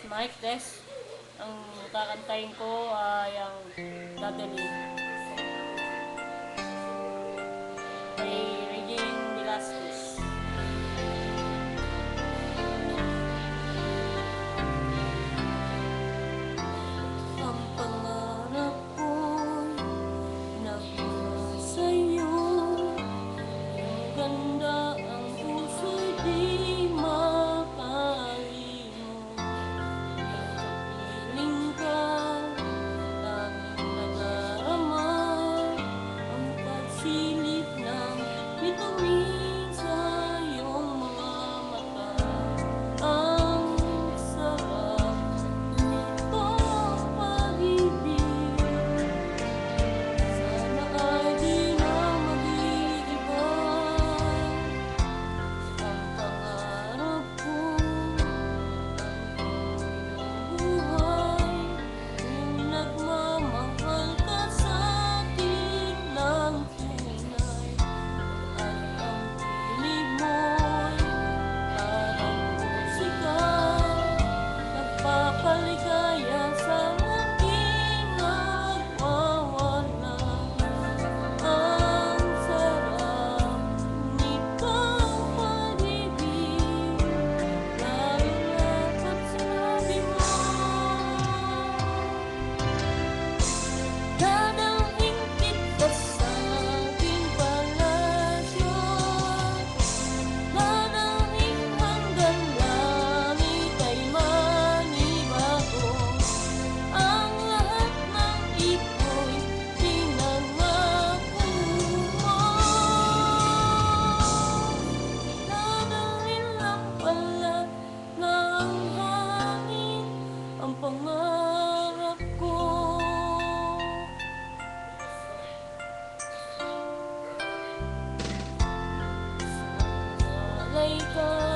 mic test. Ang kakantayin ko ay ang Dadali kay Regine Velasquez. Ang pangarap ko'y nagmula sa'yo, ang ganda ang puso'y di makalimot. Piling ka, tanging nadarama ang pagsilip ng bituin sa iyong mga mata. Ang sarap nitong pag-ibig, sana ay di na mag-iiba. Ang pangarap ko, buhay kung nagmamahal ka sa'kin ng tunay, at ang piling mo'y parang musika, nagpapaligaya sa aking nagwawala. Ang sarap nitong pag-ibig, lalo na pag sinabi mo, dadalhin kita sa aking palasyo, dadalhin hanggang langit ay manibago. Ang lahat ng ito'y pinangako mo, dadalhin lang pala ng hangin ang pangarap ko. Alay ka